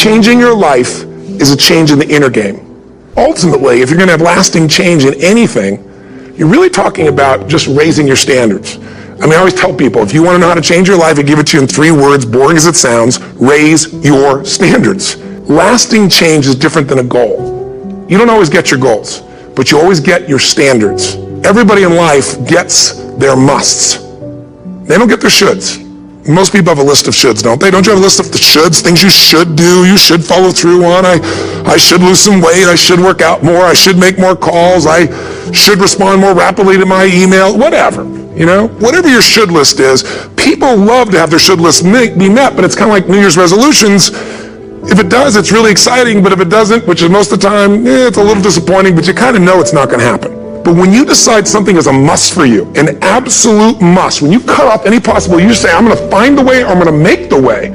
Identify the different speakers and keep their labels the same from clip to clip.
Speaker 1: changing your life is a change in the inner game. Ultimately, if you're going to have lasting change in anything, you're really talking about just raising your standards. I mean, I always tell people, if you want to know how to change your life, I give it to you in 3 words, boring as it sounds: raise your standards. Lasting change is different than a goal. You don't always get your goals, but you always get your standards. Everybody in life gets their musts. They don't get their shoulds. Most people have a list of shoulds, don't they? Don't you have a list of the shoulds, things you should do, you should follow through on? I should lose some weight, I should work out more, I should make more calls, I should respond more rapidly to my email, whatever. You know, whatever your should list is, people love to have their should list be met, but it's kind of like New Year's resolutions. If it does, it's really exciting, but if it doesn't, which is most of the time, it's a little disappointing, but you kind of know it's not going to happen. But when you decide something is a must for you, an absolute must, when you cut off any possible, you say, I'm going to find the way, or I'm going to make the way.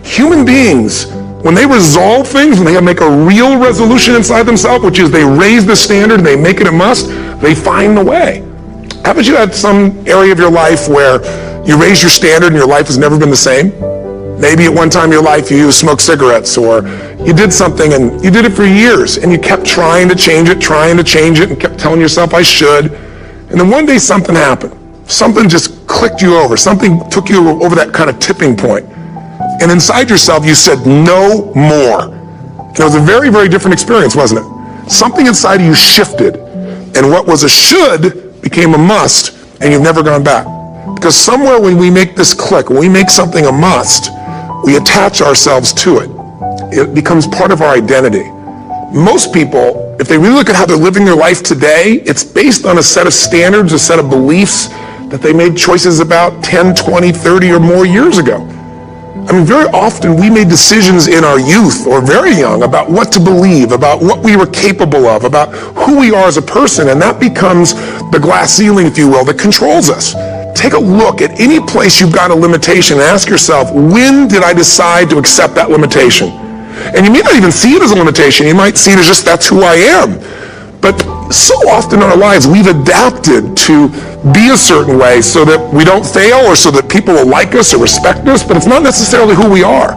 Speaker 1: Human beings, when they resolve things, when they make a real resolution inside themselves, which is they raise the standard, they make it a must, they find the way. Haven't you had some area of your life where you raise your standard and your life has never been the same? Maybe at one time in your life you smoked cigarettes, or you did something and you did it for years and you kept trying to change it and kept telling yourself, I should. And then one day something happened. Something just clicked you over. Something took you over that kind of tipping point. And inside yourself you said, no more. And it was a very, very different experience, wasn't it? Something inside of you shifted, and what was a should became a must, and you've never gone back. Because somewhere when we make this click, when we make something a must, we attach ourselves to it. It becomes part of our identity. Most people, if they really look at how they're living their life today, it's based on a set of standards, a set of beliefs that they made choices about 10, 20, 30 or more years ago. I mean, very often we made decisions in our youth or very young about what to believe, about what we were capable of, about who we are as a person, and that becomes the glass ceiling, if you will, that controls us. Take a look at any place you've got a limitation and ask yourself, when did I decide to accept that limitation? And you may not even see it as a limitation. You might see it as just, that's who I am. But so often in our lives, we've adapted to be a certain way so that we don't fail or so that people will like us or respect us, but it's not necessarily who we are.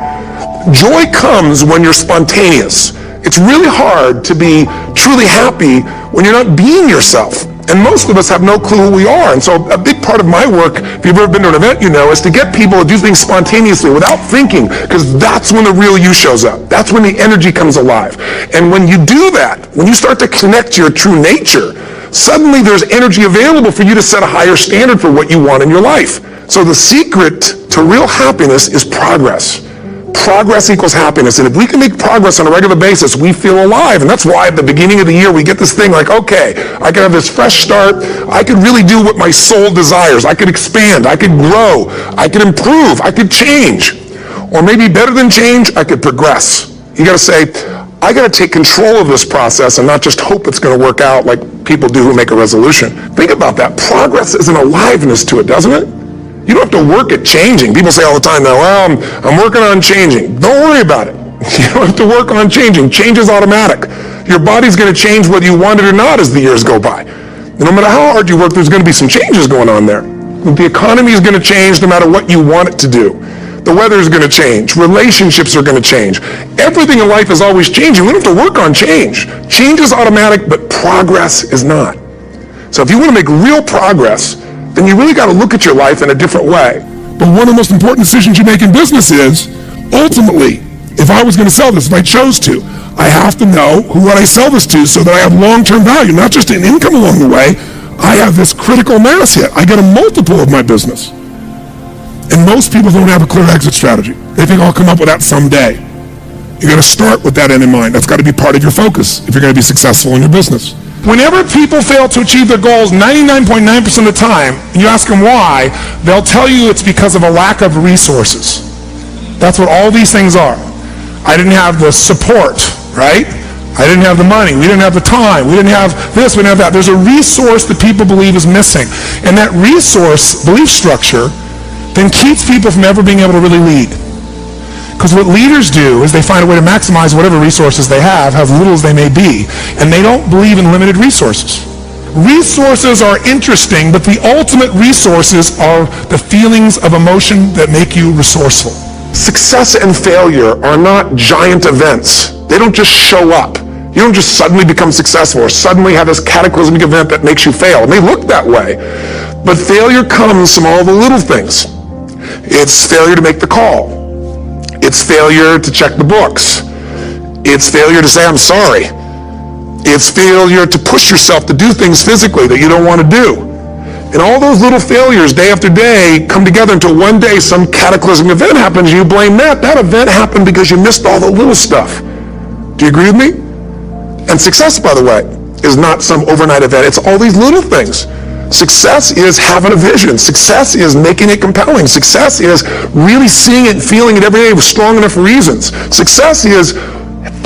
Speaker 1: Joy comes when you're spontaneous. It's really hard to be truly happy when you're not being yourself. And most of us have no clue who we are. And so a big part of my work, if you've ever been to an event, you know, is to get people to do things spontaneously without thinking, because that's when the real you shows up. That's when the energy comes alive. And when you do that, when you start to connect to your true nature, suddenly there's energy available for you to set a higher standard for what you want in your life. So the secret to real happiness is progress. Progress equals happiness. And if we can make progress on a regular basis, we feel alive. And that's why at the beginning of the year, we get this thing like, okay, I can have this fresh start. I could really do what my soul desires. I could expand. I could grow. I could improve. I could change. Or maybe better than change, I could progress. You got to say, I got to take control of this process and not just hope it's going to work out like people do who make a resolution. Think about that. Progress is an aliveness to it, doesn't it? You don't have to work at changing. People say all the time, now, well, I'm working on changing. Don't worry about it. You don't have to work on changing. Change is automatic. Your body's going to change whether you want it or not as the years go by. And no matter how hard you work, there's going to be some changes going on there. The economy is going to change no matter what you want it to do. The weather is going to change. Relationships are going to change. Everything in life is always changing. We don't have to work on change. Change is automatic, but progress is not. So if you want to make real progress, then you really got to look at your life in a different way. But one of the most important decisions you make in business is, ultimately, if I was going to sell this, if I chose to, I have to know who I sell this to so that I have long-term value, not just an income along the way. I have this critical mass hit. I get a multiple of my business. And most people don't have a clear exit strategy. They think I'll come up with that someday. You're going to start with that end in mind. That's got to be part of your focus if you're going to be successful in your business. Whenever people fail to achieve their goals 99.9% of the time, and you ask them why, they'll tell you it's because of a lack of resources. That's what all these things are. I didn't have the support, right? I didn't have the money. We didn't have the time. We didn't have this. We didn't have that. There's a resource that people believe is missing. And that resource, belief structure, then keeps people from ever being able to really lead. Because what leaders do is they find a way to maximize whatever resources they have, as little as they may be, and they don't believe in limited resources. Resources are interesting, but the ultimate resources are the feelings of emotion that make you resourceful. Success and failure are not giant events. They don't just show up. You don't just suddenly become successful or suddenly have this cataclysmic event that makes you fail. It may look that way, but failure comes from all the little things. It's failure to make the call. It's failure to check the books. It's failure to say, I'm sorry. It's failure to push yourself to do things physically that you don't want to do. And all those little failures day after day come together until one day some cataclysmic event happens and you blame that. That event happened because you missed all the little stuff. Do you agree with me? And success, by the way, is not some overnight event. It's all these little things. Success is having a vision. Success is making it compelling. Success is really seeing it and feeling it every day with strong enough reasons. Success is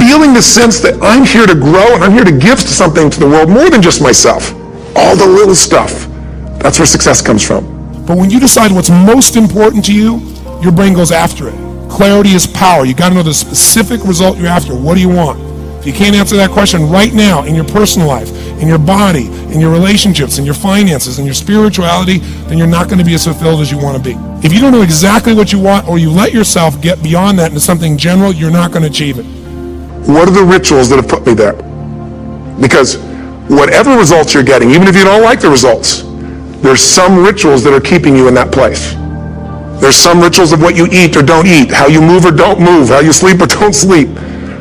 Speaker 1: feeling the sense that I'm here to grow and I'm here to give something to the world more than just myself. All the little stuff. That's where success comes from.
Speaker 2: But when you decide what's most important to you, your brain goes after it. Clarity is power. You got to know the specific result you're after. What do you want? If you can't answer that question right now in your personal life, in your body, in your relationships, in your finances, in your spirituality, then you're not going to be as fulfilled as you want to be. If you don't know exactly what you want, or you let yourself get beyond that into something general, you're not going to achieve it.
Speaker 1: What are the rituals that have put me there? Because whatever results you're getting, even if you don't like the results, there's some rituals that are keeping you in that place. There's some rituals of what you eat or don't eat, how you move or don't move, how you sleep or don't sleep.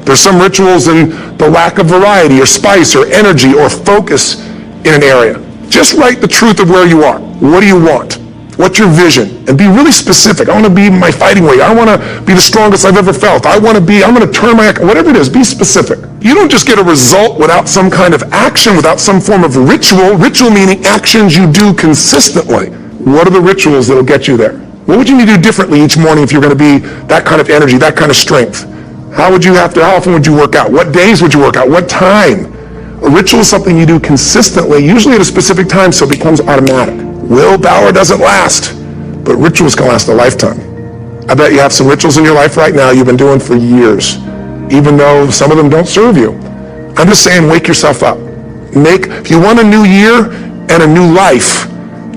Speaker 1: There's some rituals in the lack of variety or spice or energy or focus in an area. Just write the truth of where you are. What do you want? What's your vision? And be really specific. I want to be my fighting weight. I want to be the strongest I've ever felt. I'm going to turn my, whatever it is, be specific. You don't just get a result without some kind of action, without some form of ritual. Ritual meaning actions you do consistently. What are the rituals that will get you there? What would you need to do differently each morning if you're going to be that kind of energy, that kind of strength? How often would you work out? What days would you work out? What time? A ritual is something you do consistently, usually at a specific time, so it becomes automatic. Willpower doesn't last, but rituals can last a lifetime. I bet you have some rituals in your life right now you've been doing for years, even though some of them don't serve you. I'm just saying, wake yourself up. If you want a new year and a new life,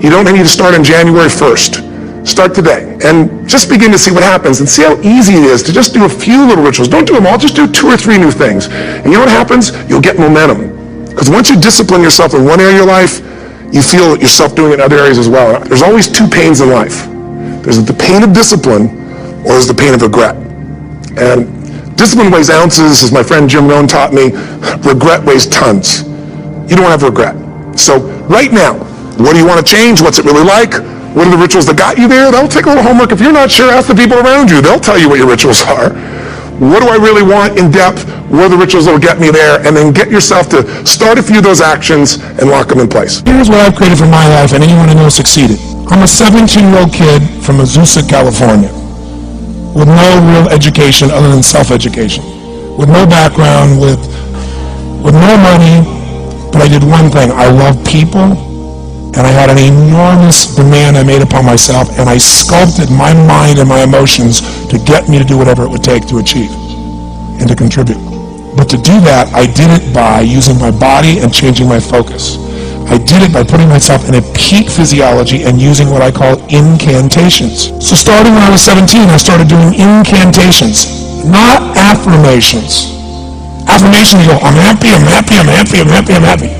Speaker 1: you don't need to start on January 1st. Start today and just begin to see what happens and see how easy it is to just do a few little rituals. Don't do them all, just do 2 or 3 new things. And you know what happens? You'll get momentum. Because once you discipline yourself in one area of your life, you feel yourself doing it in other areas as well. There's always 2 pains in life. There's the pain of discipline or there's the pain of regret. And discipline weighs ounces, as my friend Jim Rohn taught me. Regret weighs tons. You don't want to have regret. So right now, what do you want to change? What's it really like? What are the rituals that got you there? They'll take a little homework. If you're not sure, ask the people around you. They'll tell you what your rituals are. What do I really want in depth? What are the rituals that will get me there? And then get yourself to start a few of those actions and lock them in place.
Speaker 2: Here's what I've created for my life, and anyone I know succeeded. I'm a 17-year-old kid from Azusa, California, with no real education other than self-education, with no background, with no money, but I did one thing. I love people. And I had an enormous demand I made upon myself, and I sculpted my mind and my emotions to get me to do whatever it would take to achieve and to contribute. But to do that, I did it by using my body and changing my focus. I did it by putting myself in a peak physiology and using what I call incantations. So starting when I was 17, I started doing incantations, not affirmations. Affirmations, you go, I'm happy, I'm happy, I'm happy, I'm happy, I'm happy.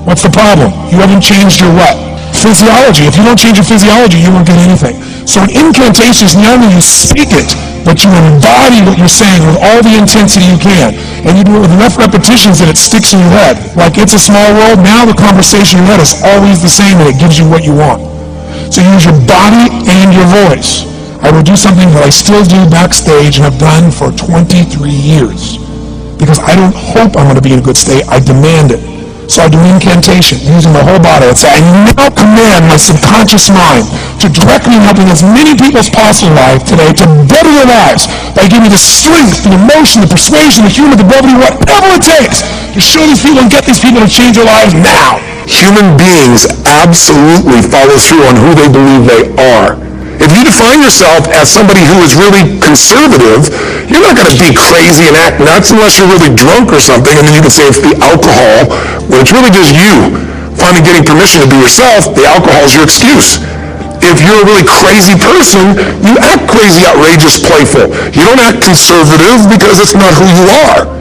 Speaker 2: What's the problem? You haven't changed your what? Physiology. If you don't change your physiology, you won't get anything. So an incantation is not only you speak it, but you embody what you're saying with all the intensity you can. And you do it with enough repetitions that it sticks in your head. Like It's a Small World, now the conversation in your head is always the same and it gives you what you want. So you use your body and your voice. I will do something that I still do backstage and have done for 23 years. Because I don't hope I'm going to be in a good state, I demand it. So I do incantation, using my whole body. I now command my subconscious mind to direct me in helping as many people as possible in life today to better their lives by giving me the strength, the emotion, the persuasion, the humor, the brevity, whatever it takes to show these people and get these people to change their lives now.
Speaker 1: Human beings absolutely follow through on who they believe they are. If you define yourself as somebody who is really conservative, you're not going to be crazy and act nuts unless you're really drunk or something, and then you can say it's the alcohol, when it's really just you finally getting permission to be yourself. The alcohol is your excuse. If you're a really crazy person, you act crazy, outrageous, playful. You don't act conservative because it's not who you are.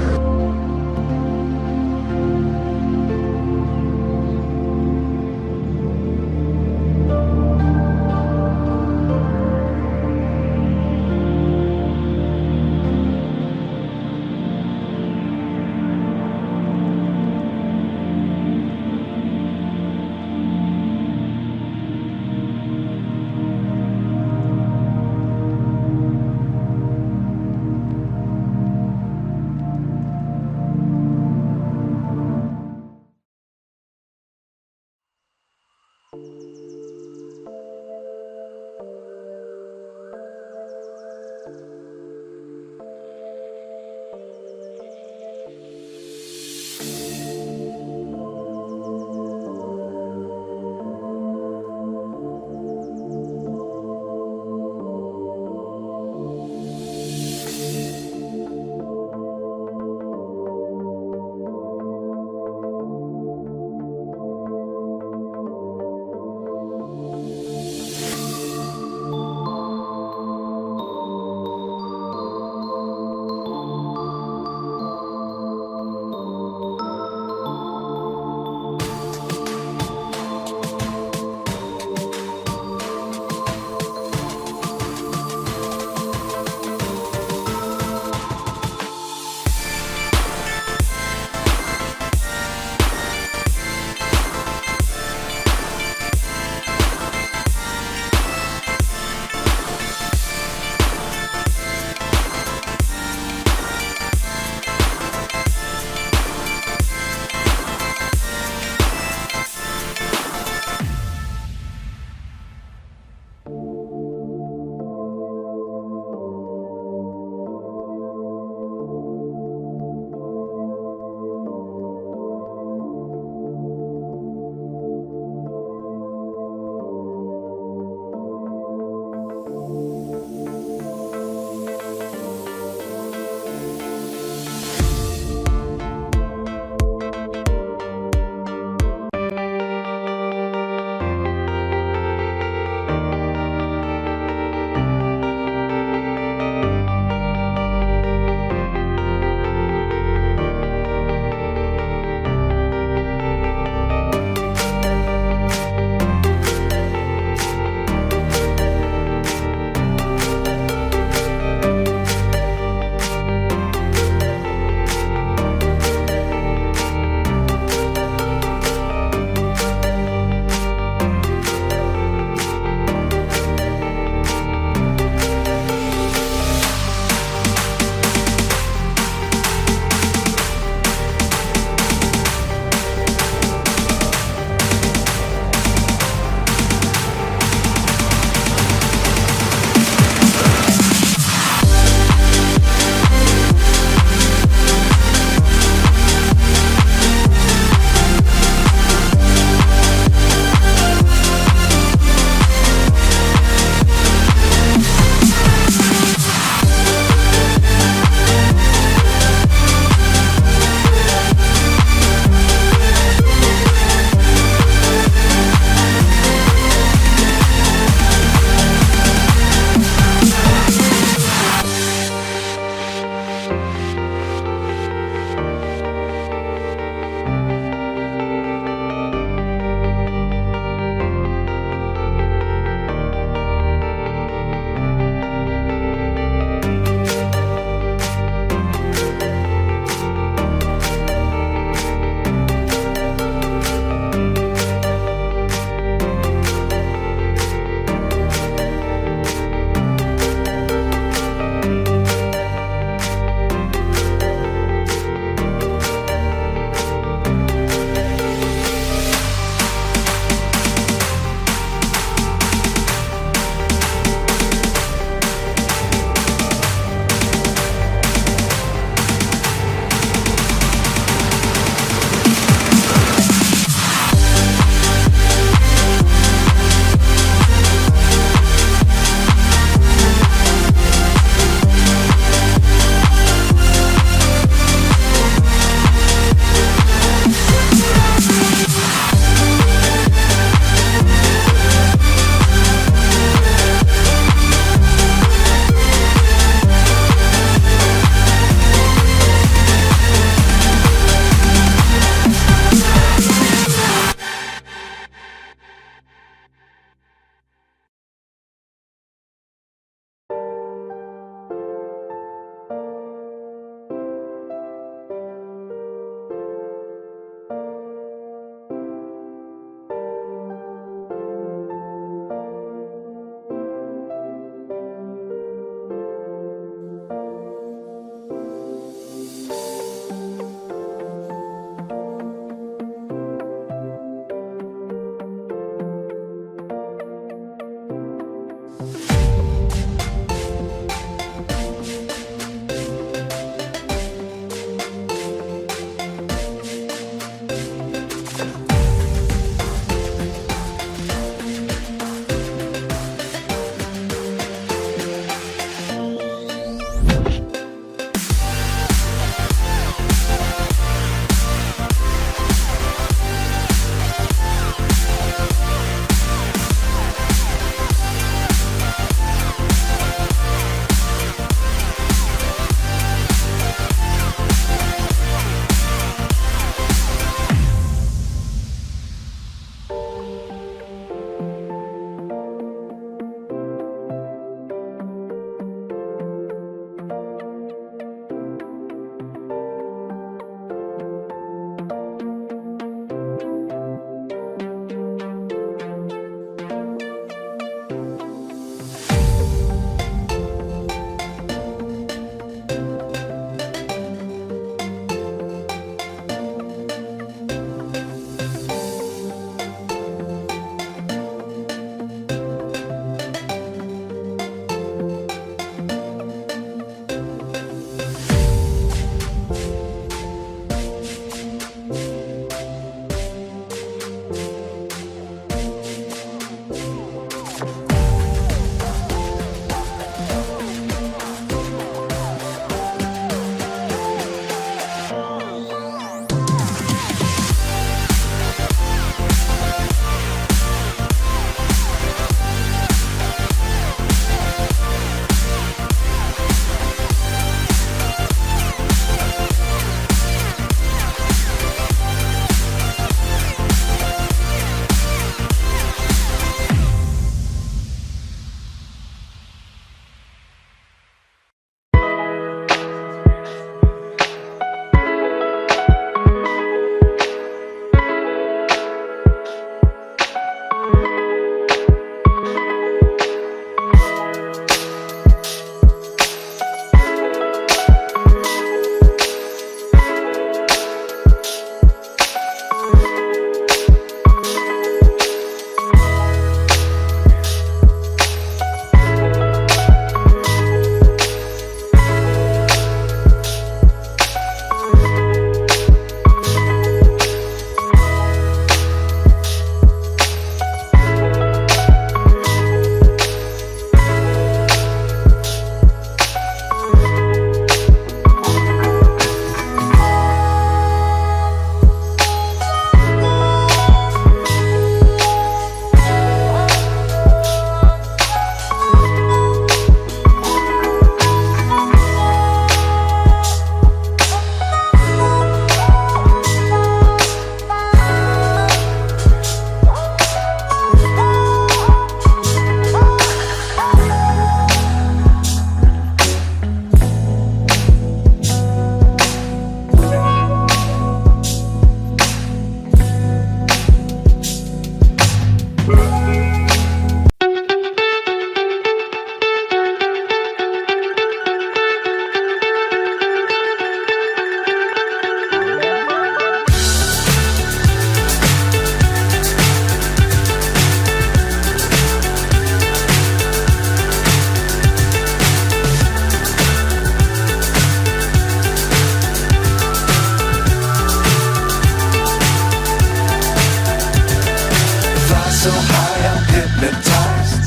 Speaker 3: so high I'm hypnotized.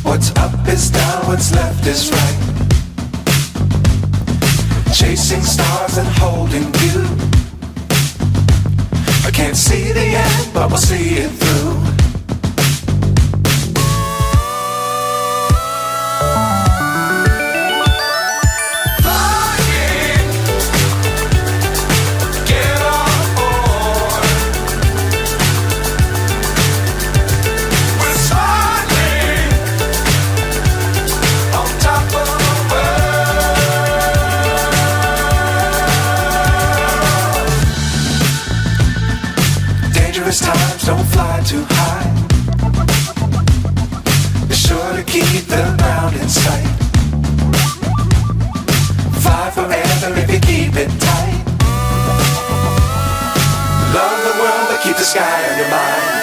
Speaker 3: What's up is down, what's left is right. Chasing stars and holding you. I can't see the end, but we'll see it through. Times don't fly too high. Be sure to keep the ground in sight. Fly forever if you keep it tight. Love the world but keep the sky on your mind.